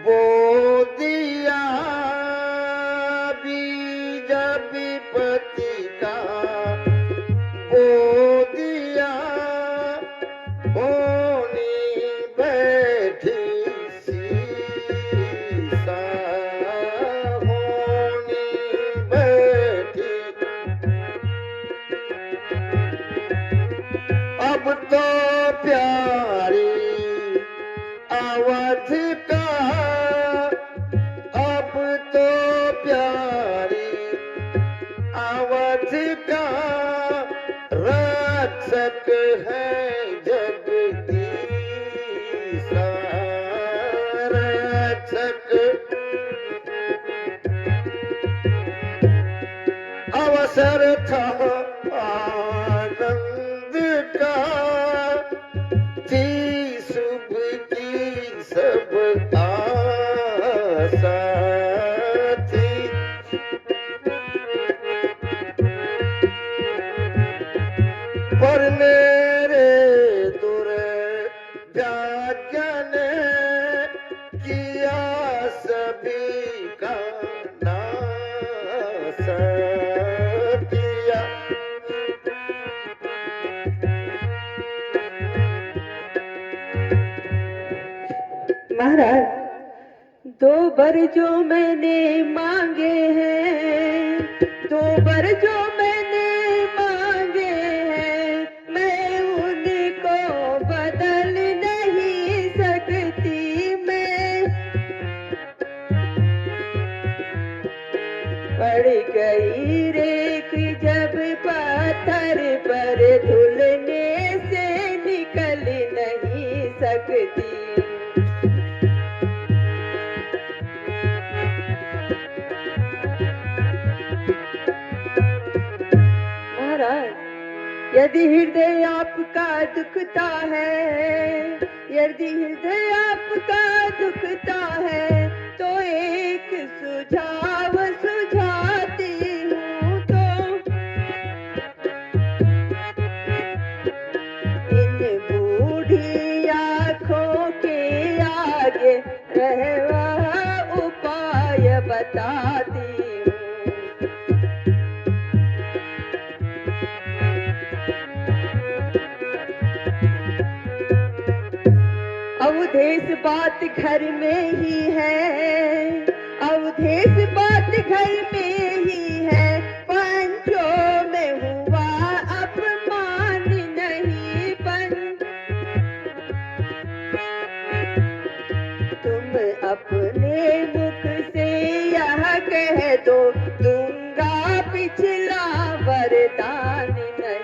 बो दिया बीज विपत्ति का, बो दिया होनी बैठी सीसा, होनी बैठी। अब तो प्यारी अवध का, अब तो प्यारी अवध का रक्षक है जगदीशा, रक्षक। अवसर था आनंद का, थी शुभ की सब आशा थी। पर मेरे दुर्भाग्य ने किया सभी का नाश किया। महाराज, 2 वर जो मैंने मांगे हैं, 2 वर जो मैंने मांगे हैं, मैं उनको बदल नहीं सकती। मैं पड़ गई रेख जब पत्थर पर, धुलने से निकल नहीं सकती। यदि हृदय आपका दुखता है, यदि हृदय आपका दुखता है, तो एक सुझाव सुझाती हूँ। तो इन बूढ़ी आँखों के आगे रहवा उपाय बताती हूँ। अवधेश बात घर में ही है, अवधेश बात घर में ही है, पंचों में हुआ अपमान नहीं बन। तुम अपने मुख से यह कह दो, दूंगा पिछला वरदान नहीं।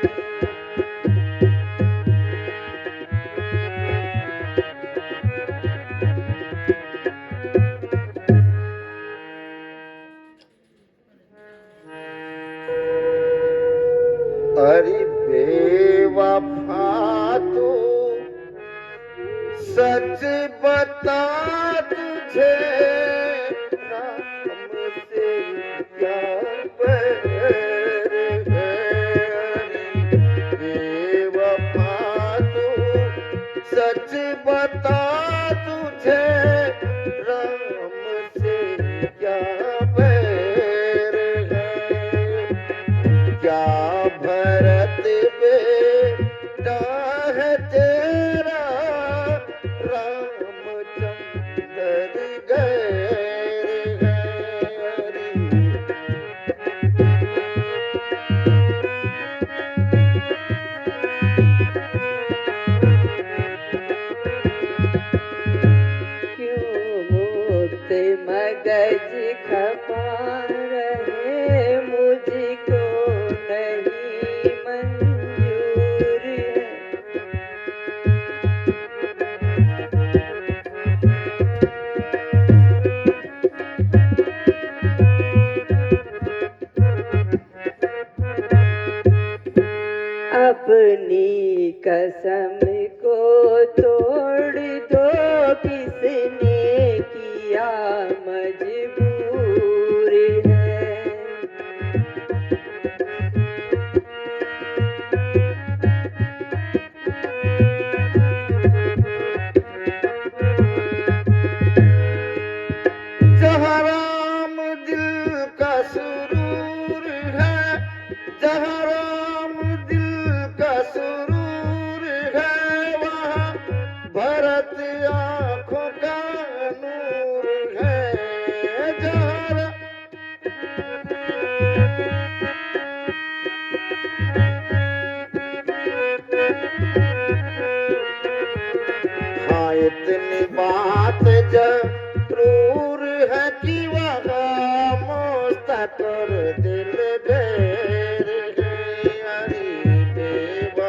अरे बेवफा तू सच बता, तुझे राम से क्या बैर है। बेवफा तू सच बता, तुझे राम से क्या बैर है। क्या भरत बेटा है तेरा, रामचंद्र गैर है। क्यों मुक्त मगज खपा रहे, मुझको नहीं मंजूर है। अपनी कसम को तोड़ दो, किसने किया मजबूर है। बात जरूर है कि वहाँ मुस्तकर दिल गैर है। अरे बेवफा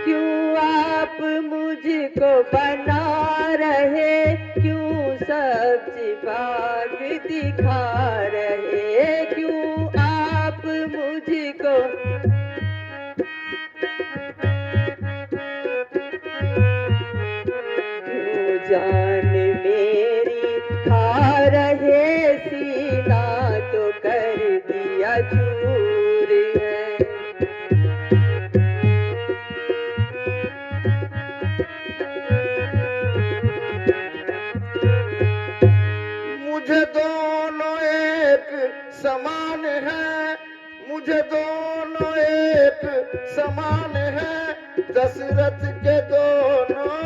क्यों आप मुझको बना रहे, क्यों सब्जी बाग दिखा रहे, क्यों आप मुझको क्यों जान मेरी खा रहे, सीना तो कर दिया चूर है। मुझे दोनों एक समान है, मुझे दोनों एक समान है, दशरथ के दोनों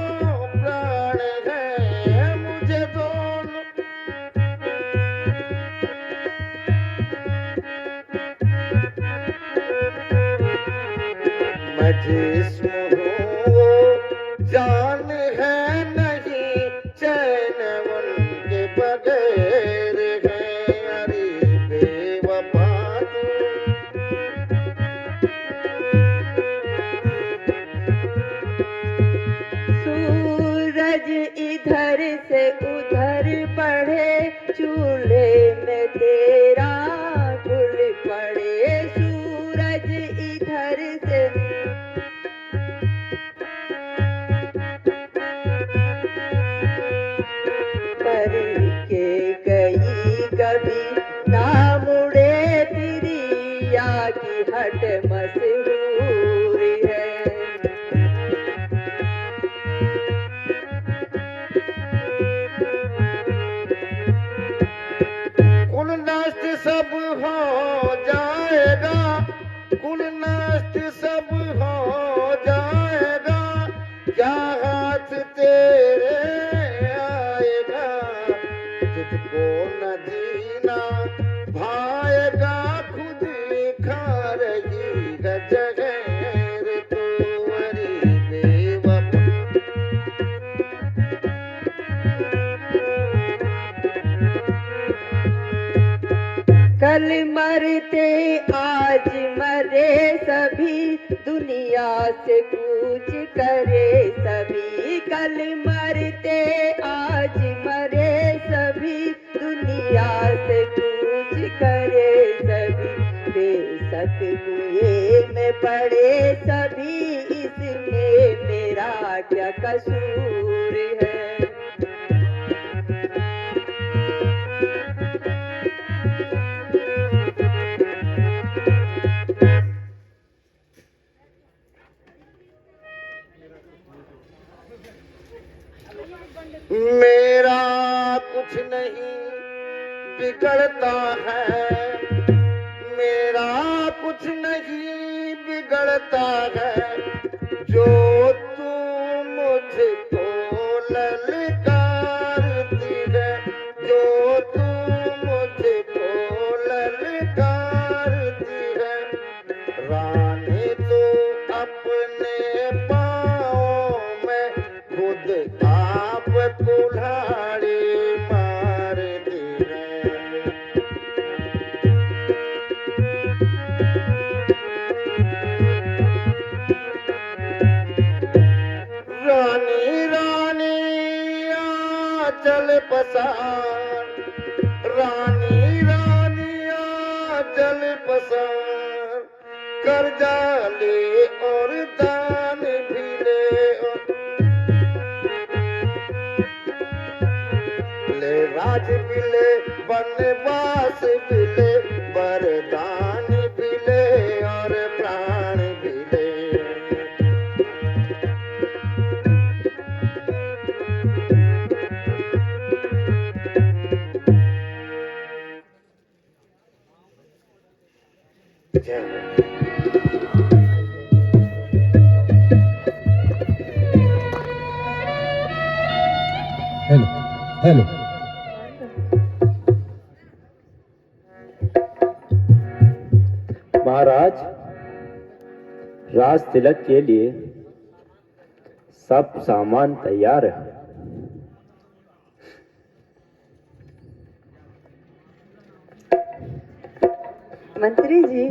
प्राण हैं। मुझे दोनों मैं जिस्म हूँ वो जान है नहीं, चैन उनके बगैर है। अरे बेवफा तू सूरज इधर से उधर बढ़े, चूल्हे में तेरा गुल पड़े। सूरज इधर से कर के गई कभी ना मुड़े, तिरिया की हट मशहूर है। कुल नष्ट सब हो जाएगा, कुल नष्ट सब हो जाएगा, क्या हाथ तेरे आएगा, तुझको न जीना भाएगा, खुद खा रही है जहर तू। अरे बेवफा कल मरते आज मरे सभी, दुनिया से कूच करे सभी। कल मरते आज मरे सभी, दुनिया से कूच करे सभी। बेशक कुएं में पड़े सभी, इसमें मेरा क्या कसूर है। मेरा कुछ नहीं बिगड़ता है, मेरा कुछ नहीं बिगड़ता है, जो तू मुझको ललकारती है, जो तू मुझको ललकारती है। रानी तू अपने पाँव में खुद आप कुल्हाड़ी मारती है। रानी रानी आंचल पसार, रानी रानी आंचल पसार, कर्जा ले और दान भी ले, ले राज भी ले, वनवास भी ले, वरदान भी ले और प्राण भी ले। जय हो। हेलो हेलो महाराज, राज तिलक के लिए सब सामान तैयार है। मंत्री जी,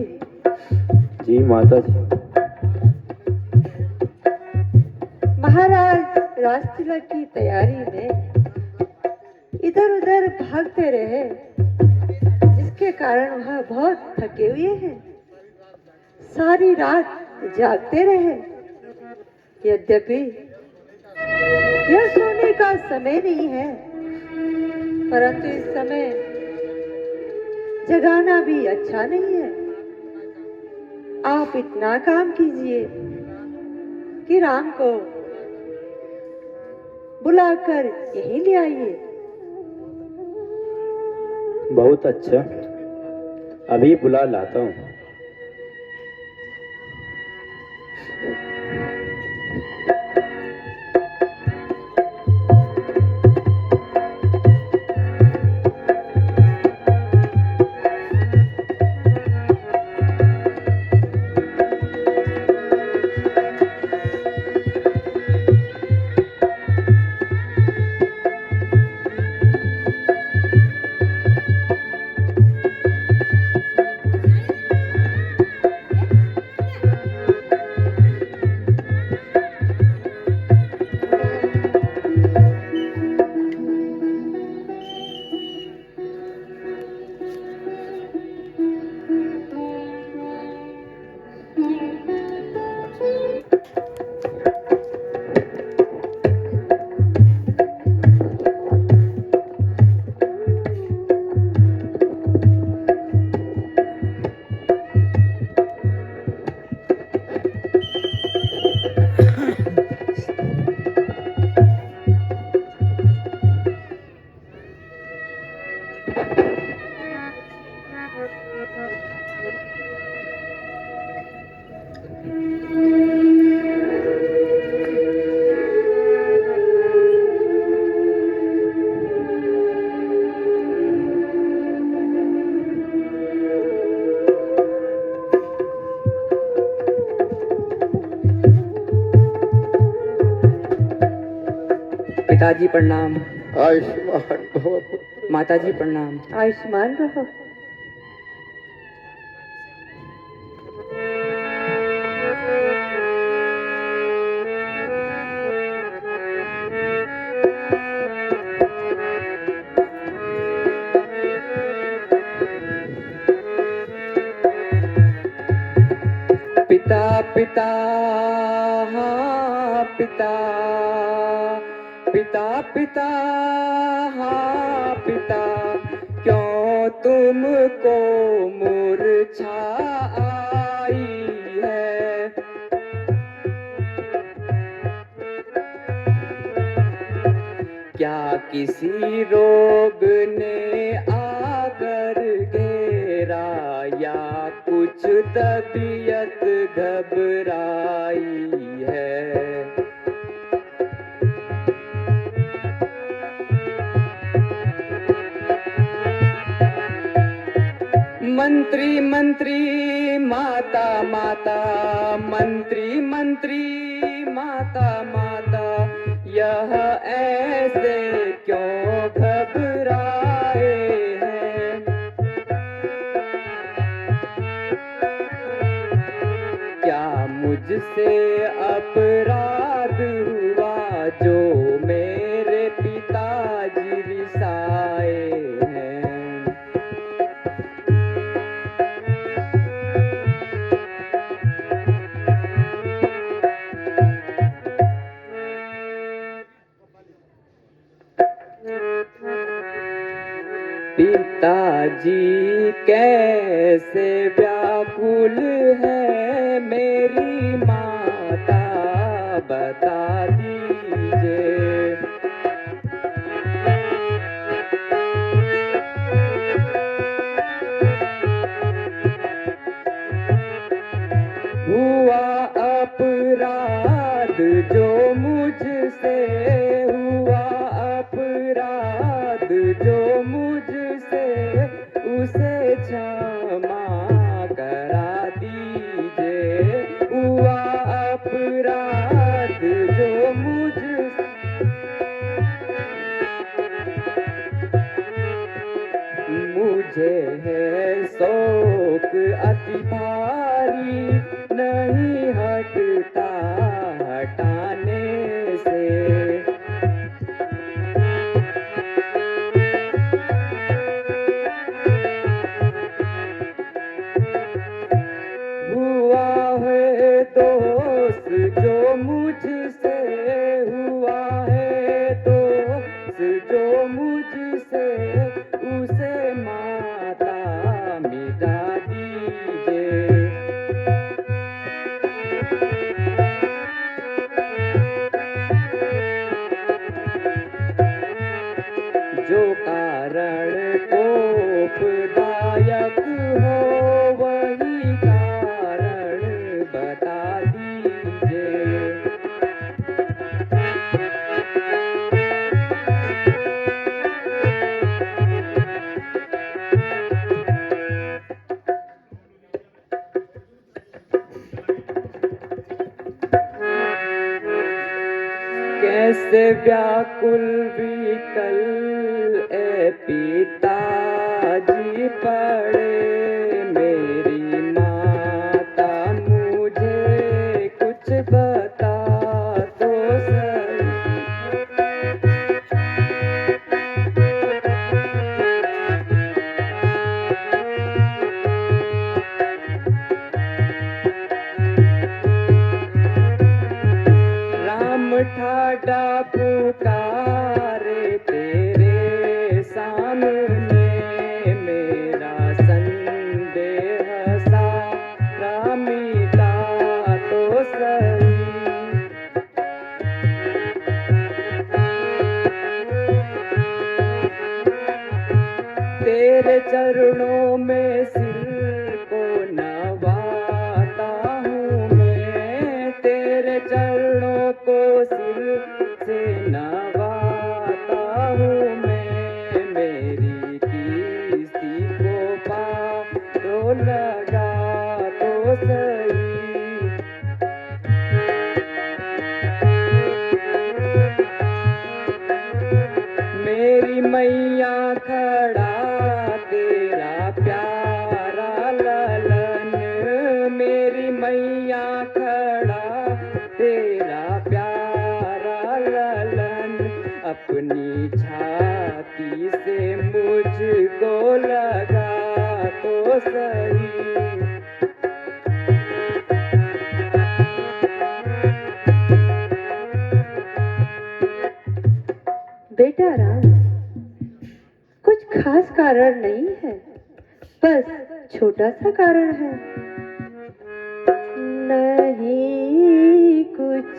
जी माता जी। महाराज राज तिलक की तैयारी में इधर उधर भागते रहे, जिसके कारण वह बहुत थके हुए हैं। सारी रात जागते रहे। यद्यपि यह सोने का समय नहीं है, परंतु इस समय जगाना भी अच्छा नहीं है। आप इतना काम कीजिए कि राम को बुलाकर यहीं ले आइए। बहुत अच्छा, अभी बुला लाता हूँ। पिताजी प्रणाम। आयुष्मान भव पुत्र। माताजी प्रणाम। आयुष्मान रहो। पिता पिता हाँ पिता, पिता पिता हाँ पिता, क्यों तुमको मूर्छा आई है। क्या किसी रोग ने आकर घेरा, या कुछ तबीयत घबराई है। मंत्री मंत्री माता माता, मंत्री मंत्री माता माता, यह ऐसे क्यों घबराए हैं। क्या मुझसे अपराध हुआ जो मेरे पिताजी रिसाए हैं। पिताजी कैसे व्याकुल है मेरी माता, बता दीजिए। हुआ अपराध जो मुझसे हुआ, अपराध जो मुझसे, उसे क्षमा करा दीजिए। हुआ बता दीजिए। कैसे व्याकुल विकल ए पिताजी पड़े, मेरी माता मुझे कुछ बता तो सही। राम ठाडा पुकारे तेरे सामने, मेरा संदेह सारा मिटा तो सही। तेरे चरणों में सिर को नवाता हूँ मैं, तेरे चरणों को सिर से नवाता हूँ मैं। मेरी किस्ती को पारो लगा तो सही। मेरी मैया खड़ा तेरा प्यारा ललन, मेरी मैया खड़ा तेरा प्यारा ललन, अपनी छाती से मुझको लगा तो सही। बेटा राम, कुछ खास कारण नहीं है, बस छोटा सा कारण है। नहीं कुछ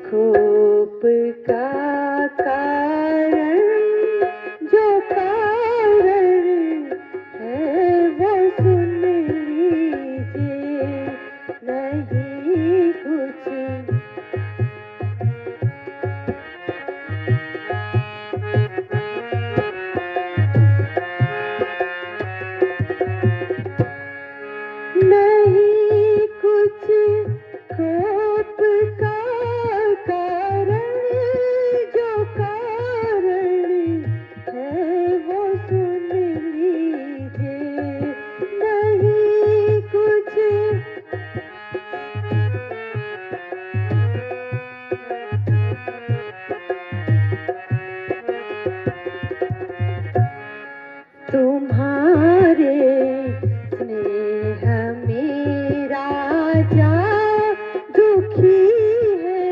खोप का कारण, जो कारण है वो सुन लीजिए। नहीं कुछ नहीं कुछ खोप का कारण, जो कारण है वो सुन लीजिए। नहीं कुछ तुम्हारे स्नेह में राजा दुखी है,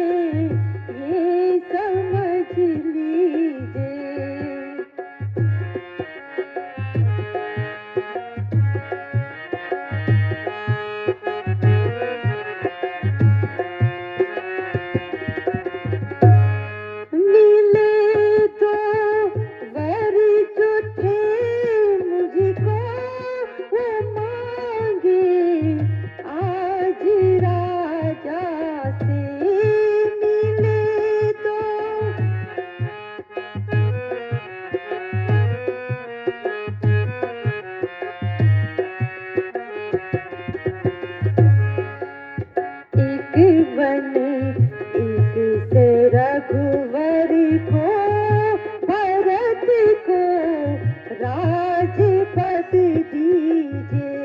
ये समझ लीजिए। मिले तो वर जो थे मुझको, वो मांगे आज राजा से। मिले तो एक बन एक से रघुवर को, भरत को राजपद दीजिए।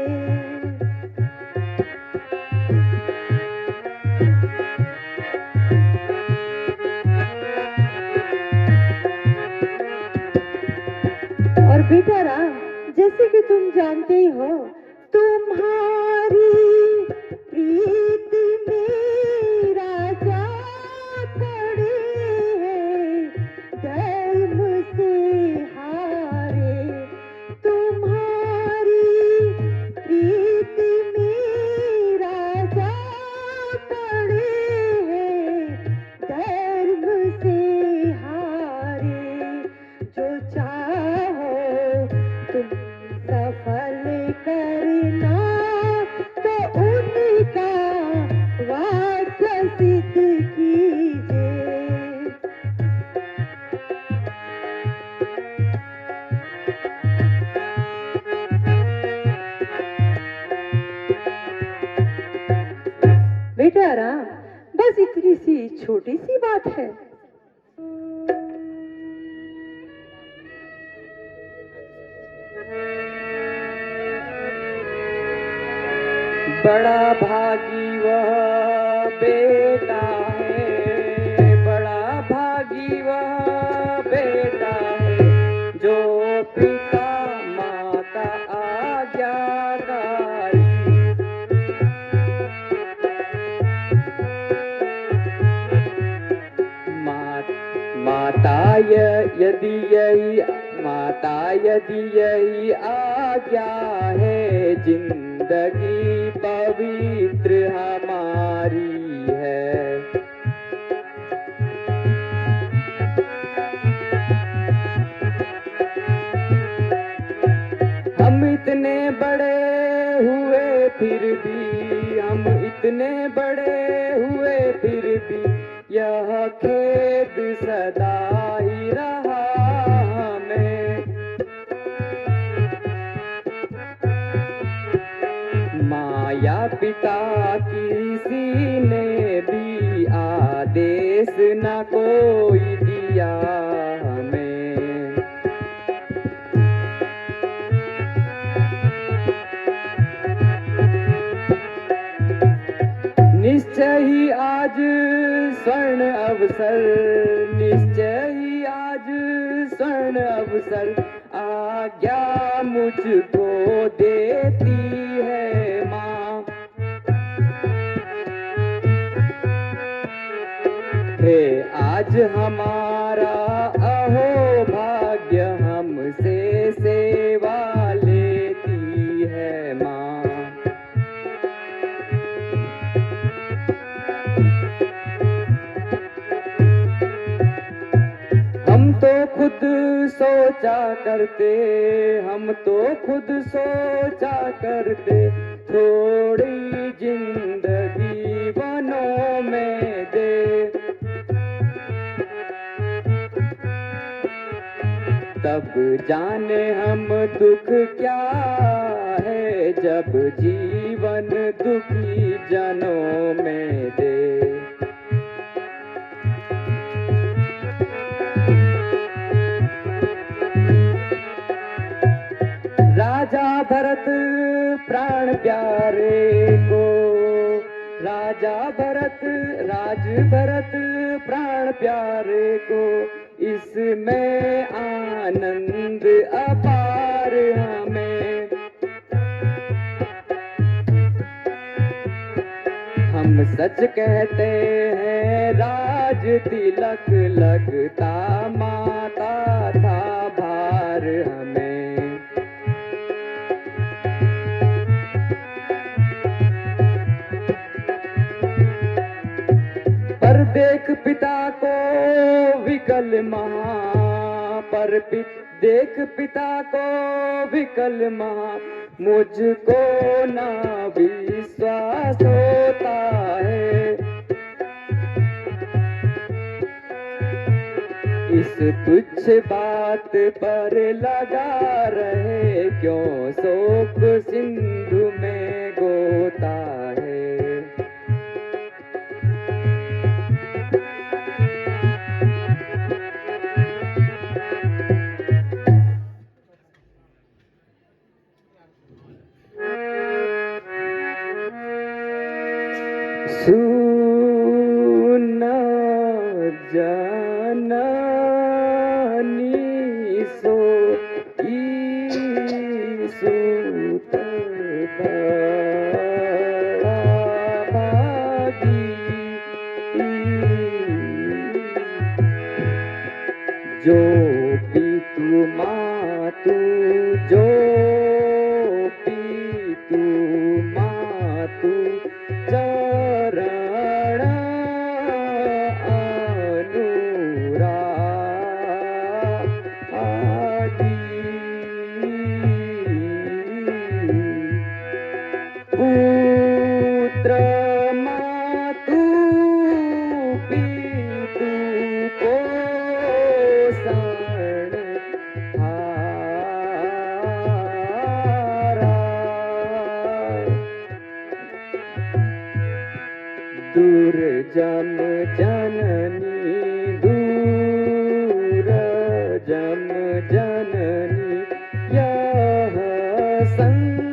और बेटा राम, जैसे कि तुम जानते ही हो, तुम्हारी प्रीत में राजा खड़े हैं, धर्म से हारे। तुम्हारी प्रीत में राजा खड़े हैं, धर्म से हारे। जो चाहो तुम सफल करना, बेटा राम, बस इतनी सी छोटी सी बात है। बड़ा भागी वह बेटा है, बड़ा भागी वह बेटा है, जो पिता माँ का आज्ञाकारी। यदि यही आज्ञा है, जिंदगी पवित्र हमारी है। हम इतने बड़े हुए फिर भी, हम इतने बड़े हुए फिर भी, यह खेद सदा ही रहा हमें। माया पिता किसी ने भी आदेश न कोई दिया हमें। निश्चय ही आज स्वर्ण अवसर, निश्चय ही आज स्वर्ण अवसर, आज्ञा मुझको देती है माँ। हे आज हमारा अहो भाग्य, हमसे सेवा लेती है माँ। हम तो खुद सोचा करते, हम तो खुद सोचा करते, थोड़ी जिंदगी वनों में दे। तब जाने हम दुख क्या है, जब जीवन दुखी जनों में दे। राजा भरत प्राण प्यारे को, राजा भरत राज भरत प्राण प्यारे को, इसमें आनंद अपार हमें। हम सच कहते हैं राज तिलक लगता माता था भार हमें। पर देख पिता को विकल महा, देख पिता को विकल महा, मुझको ना विश्वास होता है। इस तुच्छ बात पर लगा रहे, क्यों शोक सिंधु में गोता है। सुना जननी सो सूत बड़ा भागी, जो पितु मातु, जो पितु मातु चरण अनुरागी। पुत्र मातु पितु पोषण था। दूर जम जननी, दूर जम जननी, यह संसार।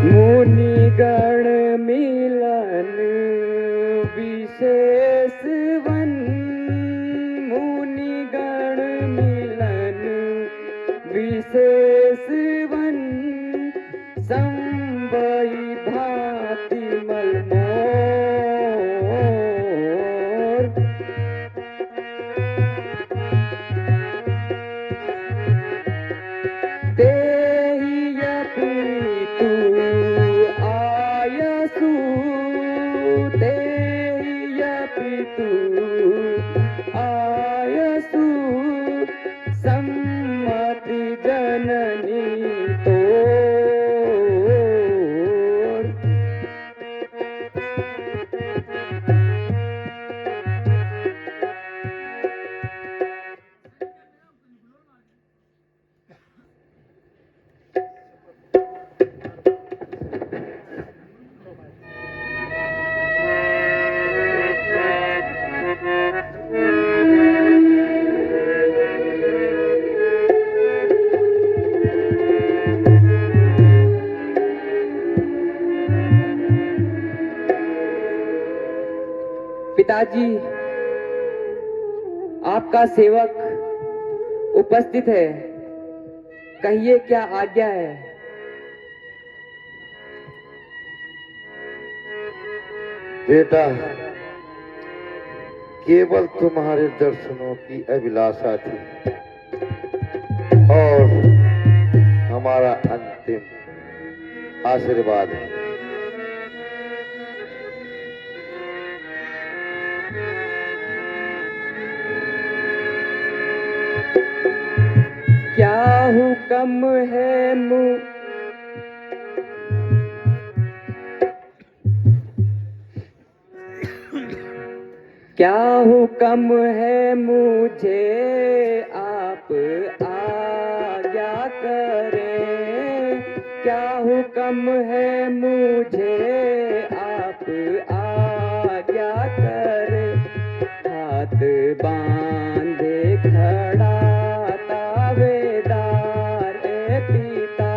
मुनिगण मिलन विशेष वन, मुनिगण मिलन विशेष वन, संबई भांति मलमोर। तेहि तू आयसु, तेहि तू आयसु, सम्मति जननी तोर। पिताजी, आपका सेवक उपस्थित है, कहिए क्या आज्ञा है। बेटा, केवल तुम्हारे दर्शनों की अभिलाषा थी और हमारा अंतिम आशीर्वाद है। क्या हुक्म है क्या हुक्म है मुझे, आप आज्ञा करें। क्या हुक्म है मुझे, आप आज्ञा करें। हाथ बांधे खड़ा तावेदार ए पिता,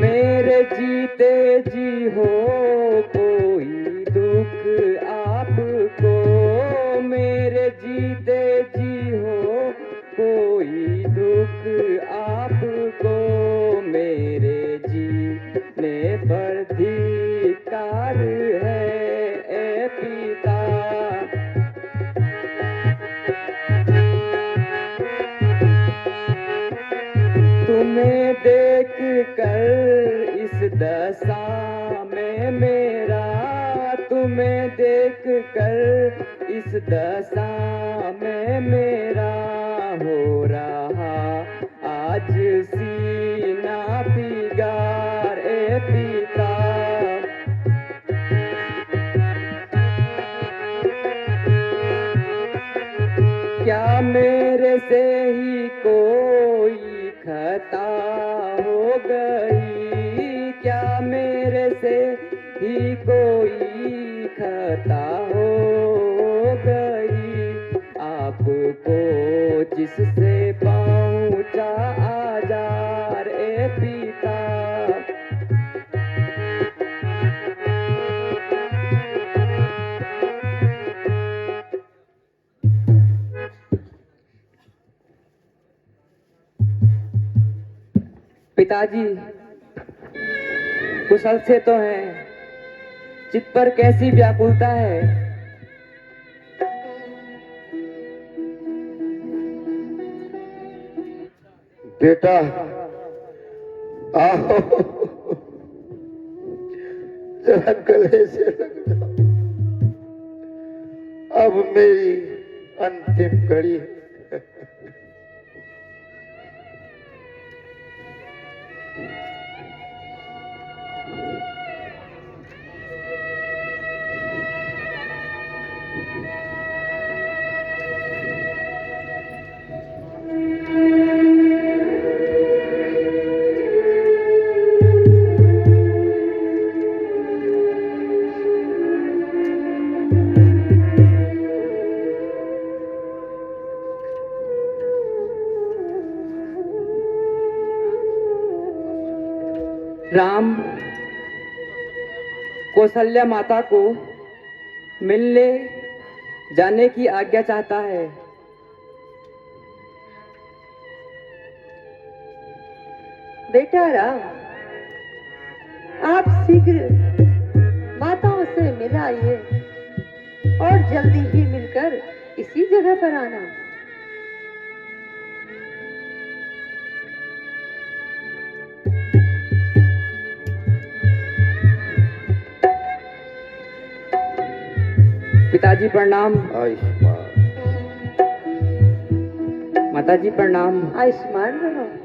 मेरे जीते जी हो कोई दुख आपको, मेरे जीते जी हो कोई दुख आपको, मेरे जीने पर धिक्कार है ए पिता। तुम्हें देख कर इस दशा में मेरा, तुम्हें देख कर इस दशा में मेरा हो रहा आज सीना फिगार ए पिता। क्या मेरे से ही कोई खता हो गई, क्या मेरे से ही कोई खता हो गई, आपको जिससे पहुंचा आजार ए पिता। पिताजी, कुशल से तो हैं, चित्त पर कैसी व्याकुलता है। बेटा, आओ जरा गले से लग जाओ, अब मेरी अंतिम घड़ी है। राम कौशल्या माता को मिलने जाने की आज्ञा चाहता है। बेटा राम, आप शीघ्र माताओं से मिल आइए और जल्दी ही मिलकर इसी जगह पर आना। पिताजी प्रणाम। आयुष्मान। माताजी प्रणाम। आयुष्मान रहो।